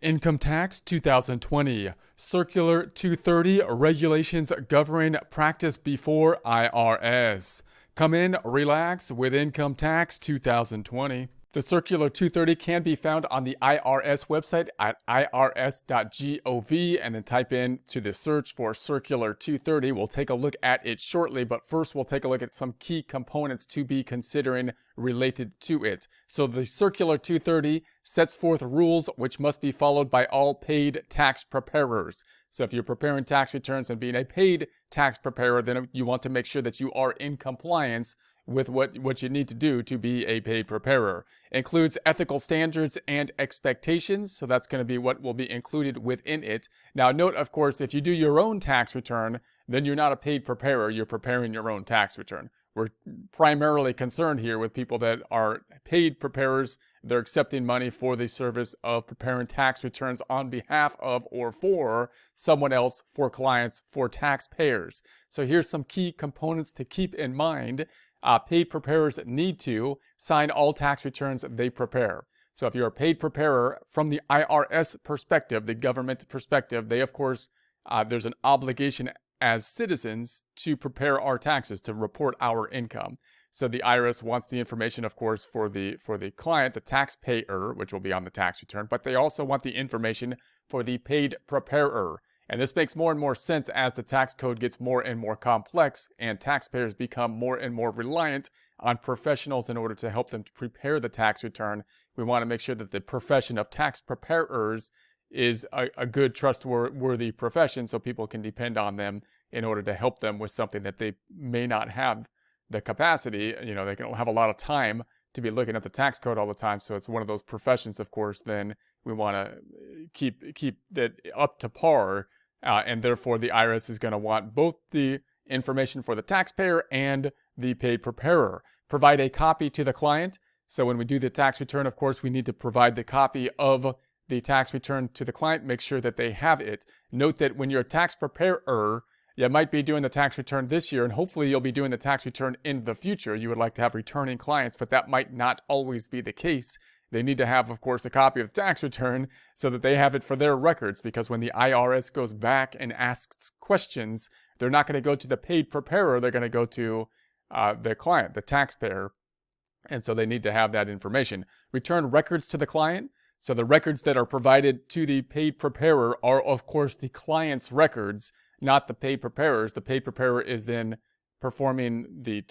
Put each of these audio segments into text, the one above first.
Income Tax 2020, Circular 230, Regulations Governing Practice Before IRS. Come in, relax with Income Tax 2020. The Circular 230 can be found on the IRS website at irs.gov and then type in to the search for Circular 230. We'll take a look at it shortly, but first we'll take a look at some key components to be considering related to it. So the Circular 230 sets forth rules which must be followed by all paid tax preparers. So if you're preparing tax returns and being a paid tax preparer, then you want to make sure that you are in compliance with what you need to do to be a paid preparer. Includes ethical standards and expectations, so that's going to be what will be included within it. Now note, of course, if you do your own tax return, then you're not a paid preparer, you're preparing your own tax return. We're primarily concerned here with people that are paid preparers. They're accepting money for the service of preparing tax returns on behalf of or for someone else, for clients, for taxpayers. So here's some key components to keep in mind. Paid preparers need to sign all tax returns they prepare. So if you're a paid preparer from the IRS perspective, the government perspective, they of course, there's an obligation as citizens to prepare our taxes, to report our income. So the IRS wants the information, of course, for the client, the taxpayer, which will be on the tax return, but they also want the information for the paid preparer. And this makes more and more sense as the tax code gets more and more complex and taxpayers become more and more reliant on professionals in order to help them to prepare the tax return. We want to make sure that the profession of tax preparers is a good, trustworthy profession so people can depend on them in order to help them with something that they may not have the capacity. You know, they don't have a lot of time to be looking at the tax code all the time. So it's one of those professions, of course, then we want to keep that up to par. And therefore, the IRS is going to want both the information for the taxpayer and the paid preparer. Provide a copy to the client. So when we do the tax return, of course, we need to provide the copy of the tax return to the client, make sure that they have it. Note that when you're a tax preparer, you might be doing the tax return this year, and hopefully you'll be doing the tax return in the future. You would like to have returning clients, but that might not always be the case. They need to have, of course, a copy of the tax return so that they have it for their records, because when the IRS goes back and asks questions, they're not going to go to the paid preparer, they're going to go to the client, the taxpayer. And so they need to have that information. Return records to the client. So the records that are provided to the paid preparer are, of course, the client's records, not the paid preparer's. The paid preparer is then performing the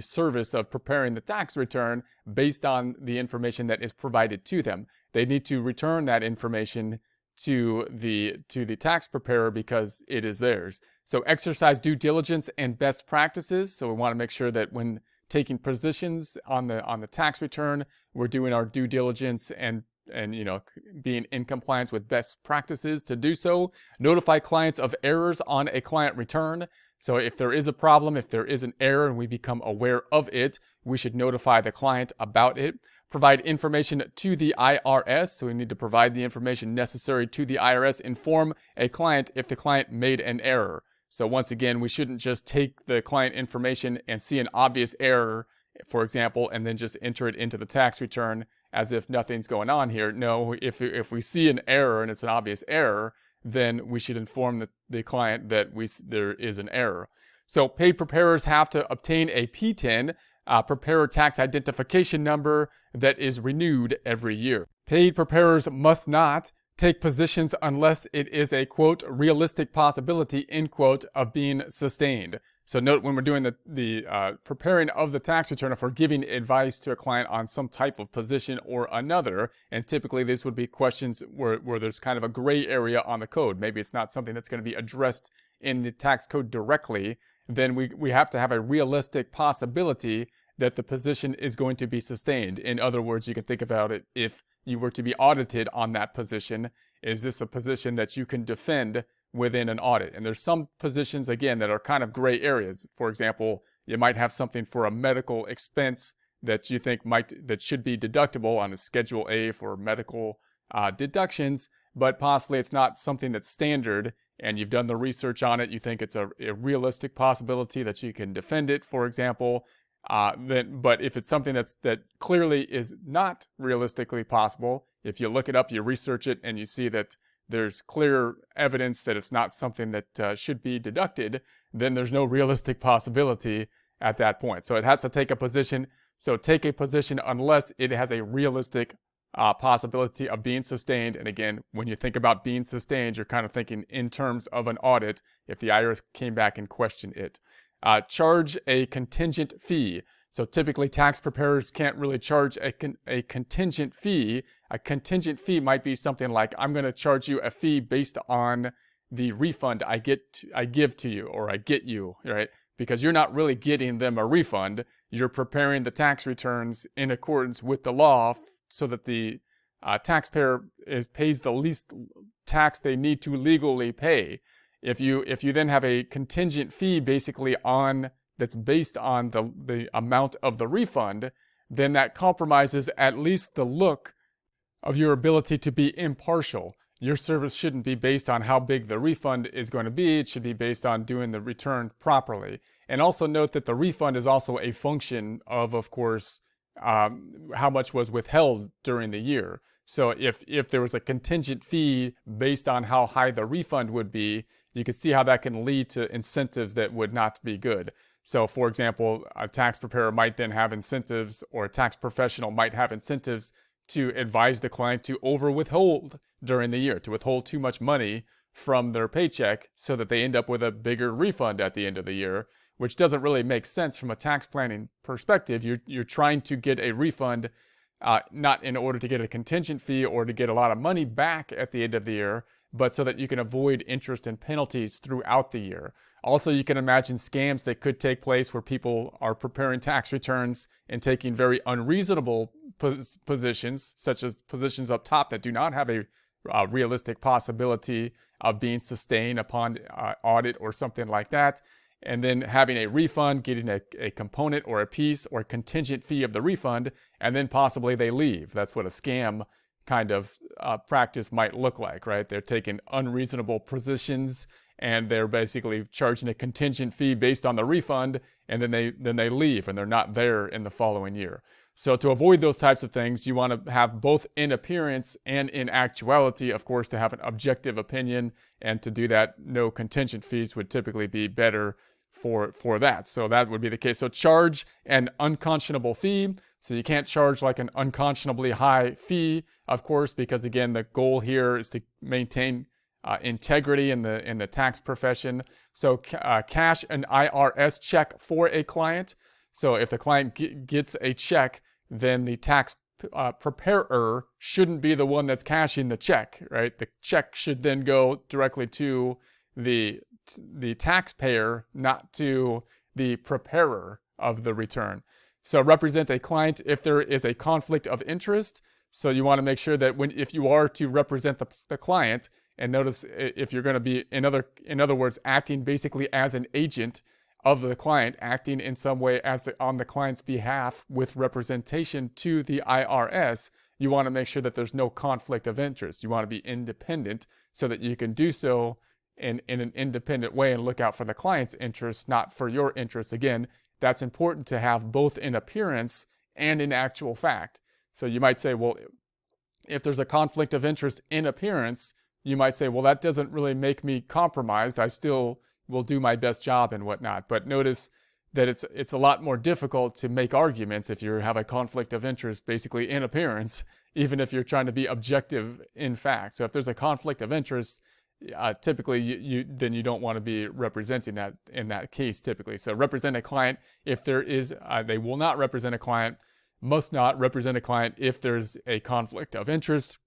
service of preparing the tax return based on the information that is provided to them. They need to return that information to the tax preparer because it is theirs. So exercise due diligence and best practices. So we want to make sure that when taking positions on the tax return, we're doing our due diligence and being in compliance with best practices to do so. Notify clients of errors on a client return. So if there is a problem, if there is an error and we become aware of it, we should notify the client about it. Provide information to the IRS. So we need to provide the information necessary to the IRS. Inform a client if the client made an error. So once again, we shouldn't just take the client information and see an obvious error, for example, and then just enter it into the tax return as if nothing's going on here. No, if we see an error and it's an obvious error, then we should inform the client that there is an error. So paid preparers have to obtain a PTIN, preparer tax identification number, that is renewed every year. Paid preparers must not take positions unless it is a, quote, realistic possibility, end quote, of being sustained. So note when we're doing the preparing of the tax return, if we're giving advice to a client on some type of position or another, and typically this would be questions where there's kind of a gray area on the code. Maybe it's not something that's going to be addressed in the tax code directly, then we have to have a realistic possibility that the position is going to be sustained. In other words, you can think about it, if you were to be audited on that position, is this a position that you can defend within an audit? And there's some positions, again, that are kind of gray areas. For example, you might have something for a medical expense that you think that should be deductible on a Schedule A for medical deductions, but possibly it's not something that's standard, and you've done the research on it. You think it's a realistic possibility that you can defend it, for example. But if it's something that clearly is not realistically possible, If you look it up, you research it, and you see that there's clear evidence that it's not something that should be deducted, then there's no realistic possibility at that point. So it has to take a position. So take a position unless it has a realistic possibility of being sustained. And again, when you think about being sustained, you're kind of thinking in terms of an audit if the IRS came back and questioned it. Charge a contingent fee. So typically tax preparers can't really charge a contingent fee. A contingent fee might be something like, I'm going to charge you a fee based on the refund I give to you, or I get you, right? Because you're not really getting them a refund. You're preparing the tax returns in accordance with the law so that the taxpayer pays the least tax they need to legally pay. If you then have a contingent fee basically that's based on the amount of the refund, then that compromises at least the look of your ability to be impartial. Your service shouldn't be based on how big the refund is going to be. It should be based on doing the return properly. And also note that the refund is also a function of course, how much was withheld during the year. So if there was a contingent fee based on how high the refund would be, you could see how that can lead to incentives that would not be good. So for example, a tax preparer might then have incentives, or a tax professional might have incentives to advise the client to over withhold during the year, to withhold too much money from their paycheck so that they end up with a bigger refund at the end of the year, which doesn't really make sense from a tax planning perspective. You're trying to get a refund, not in order to get a contingent fee or to get a lot of money back at the end of the year, but so that you can avoid interest and penalties throughout the year. Also, you can imagine scams that could take place where people are preparing tax returns and taking very unreasonable positions, such as positions up top that do not have a realistic possibility of being sustained upon audit or something like that, and then having a refund, getting a component or a piece or a contingent fee of the refund, and then possibly they leave. That's what a scam kind of practice might look like, right? They're taking unreasonable positions and they're basically charging a contingent fee based on the refund, and then they leave and they're not there in the following year. So to avoid those types of things, you want to have both in appearance and in actuality, of course, to have an objective opinion, and to do that, no contingent fees would typically be better for that. So that would be the case. So charge an unconscionable fee. So you can't charge like an unconscionably high fee, of course, because again, the goal here is to maintain integrity in the tax profession. So cash an IRS check for a client. So if the client gets a check, then the tax preparer shouldn't be the one that's cashing the check, right? The check should then go directly to the taxpayer, not to the preparer of the return. So represent a client if there is a conflict of interest. So you want to make sure that if you are to represent the client, and notice if you're going to be, in other words, acting basically as an agent of the client, acting in some way on the client's behalf with representation to the IRS, you want to make sure that there's no conflict of interest. You want to be independent so that you can do so in an independent way and look out for the client's interests, not for your interests. Again, that's important to have both in appearance and in actual fact. So you might say, well, if there's a conflict of interest in appearance, you might say, well, that doesn't really make me compromised. I still will do my best job and whatnot. But notice that it's a lot more difficult to make arguments if you have a conflict of interest basically in appearance, even if you're trying to be objective in fact. So if there's a conflict of interest, typically then you don't want to be representing that in that case typically. So represent a client if there is, they will not represent a client, must not represent a client if there's a conflict of interest.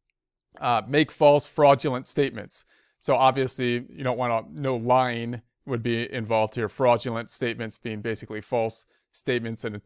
Make false fraudulent statements. So obviously you don't want to, no lying would be involved here. Fraudulent statements being basically false statements and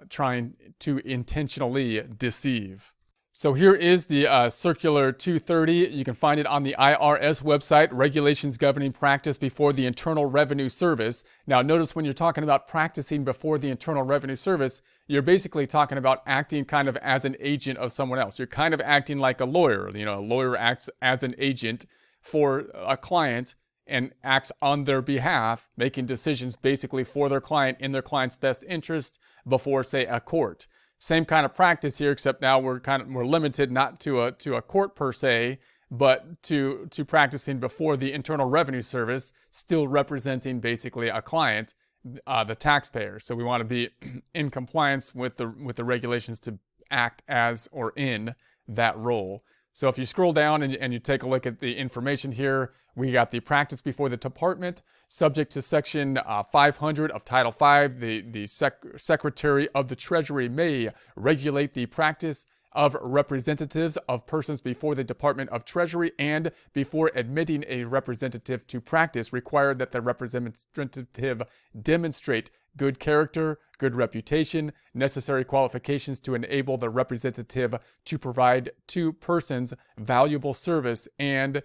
trying to intentionally deceive. So here is the Circular 230. You can find it on the IRS website, Regulations Governing Practice Before the Internal Revenue Service. Now notice when you're talking about practicing before the Internal Revenue Service, you're basically talking about acting kind of as an agent of someone else. You're kind of acting like a lawyer. You know, a lawyer acts as an agent for a client and acts on their behalf, making decisions basically for their client in their client's best interest before, say, a court. Same kind of practice here, except now we're limited not to a court per se, but to practicing before the Internal Revenue Service, still representing basically a client, the taxpayer. So we want to be in compliance with the regulations to act as or in that role. So if you scroll down and you take a look at the information here, we got the practice before the department, subject to Section 500 of Title V. The Secretary of the Treasury may regulate the practice of representatives of persons before the Department of Treasury, and before admitting a representative to practice, require that the representative demonstrate good character, good reputation, necessary qualifications to enable the representative to provide to persons valuable service, and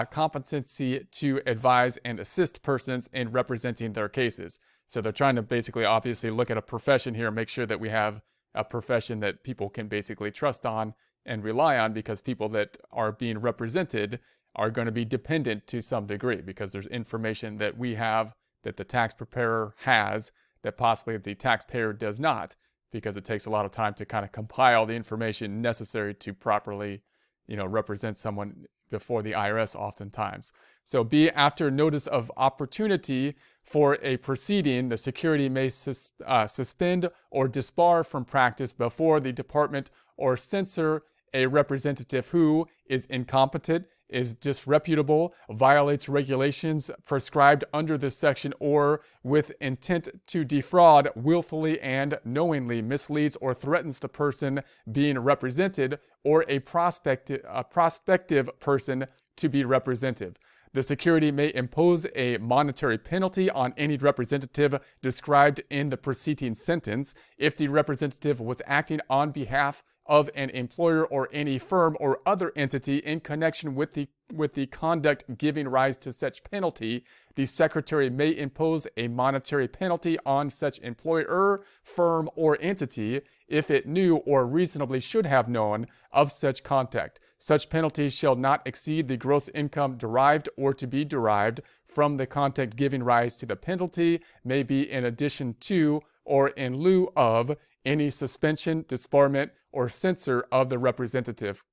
competency to advise and assist persons in representing their cases. So they're trying to basically obviously look at a profession here, make sure that we have a profession that people can basically trust on and rely on, because people that are being represented are going to be dependent to some degree, because there's information that we have that the tax preparer has that possibly the taxpayer does not, because it takes a lot of time to kind of compile the information necessary to properly, represent someone before the IRS oftentimes. So B, after notice of opportunity for a proceeding, the security may suspend or disbar from practice before the department, or censor a representative who is incompetent, is disreputable, violates regulations prescribed under this section, or with intent to defraud, willfully and knowingly misleads or threatens the person being represented, or a prospective person to be represented. The security may impose a monetary penalty on any representative described in the preceding sentence if the representative was acting on behalf of an employer or any firm or other entity in connection with the conduct giving rise to such penalty. The secretary may impose a monetary penalty on such employer, firm, or entity if it knew or reasonably should have known of such conduct. Such penalties shall not exceed the gross income derived or to be derived from the conduct giving rise to the penalty, may be in addition to or in lieu of any suspension, disbarment, or censure of the representative.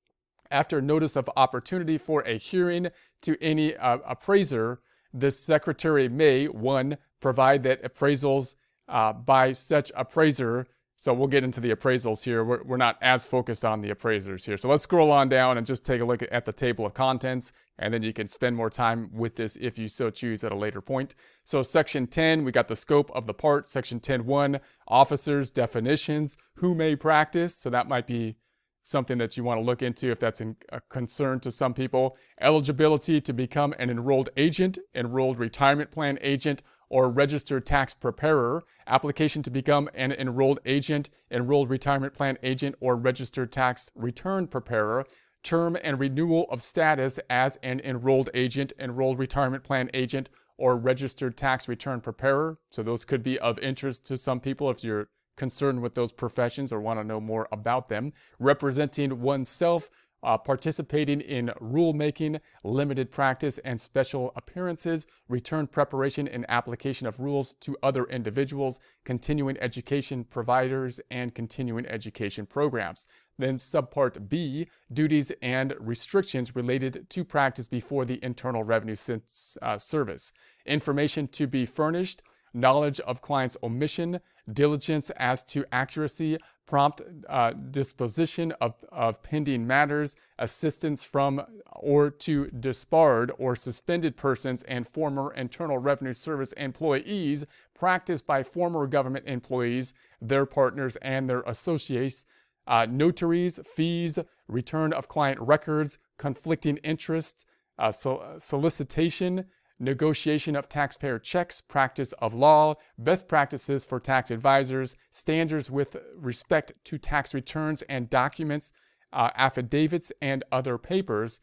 After notice of opportunity for a hearing to any appraiser, the secretary may, 1, provide that appraisals by such appraiser. So we'll get into the appraisals here. We're not as focused on the appraisers here. So let's scroll on down and just take a look at the table of contents, and then you can spend more time with this if you so choose at a later point. So Section 10, we got the scope of the part. Section 10.1, officers, definitions, who may practice. So that might be something that you want to look into if that's a concern to some people. Eligibility to become an enrolled agent, enrolled retirement plan agent, or registered tax preparer. Application to become an enrolled agent, enrolled retirement plan agent, or registered tax return preparer. Term and renewal of status as an enrolled agent, enrolled retirement plan agent, or registered tax return preparer. So those could be of interest to some people if you're concerned with those professions or want to know more about them. Representing oneself, participating in rulemaking, limited practice and special appearances, return preparation and application of rules to other individuals, continuing education providers, and continuing education programs. Then subpart B, duties and restrictions related to practice before the Internal Revenue Service. Information to be furnished, knowledge of client's omission, diligence as to accuracy, prompt disposition of pending matters, assistance from or to disbarred or suspended persons and former Internal Revenue Service employees, practice by former government employees, their partners, and their associates, notaries, fees, return of client records, conflicting interests, solicitation, negotiation of taxpayer checks, practice of law, best practices for tax advisors, standards with respect to tax returns and documents, affidavits and other papers,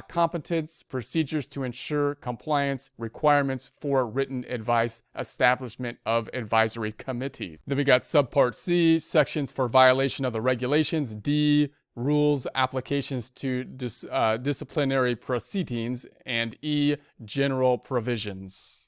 competence, procedures to ensure compliance, requirements for written advice, establishment of advisory committee. Then we got subpart C, sections for violation of the regulations, D, rules, applications to disciplinary proceedings, and E, general provisions.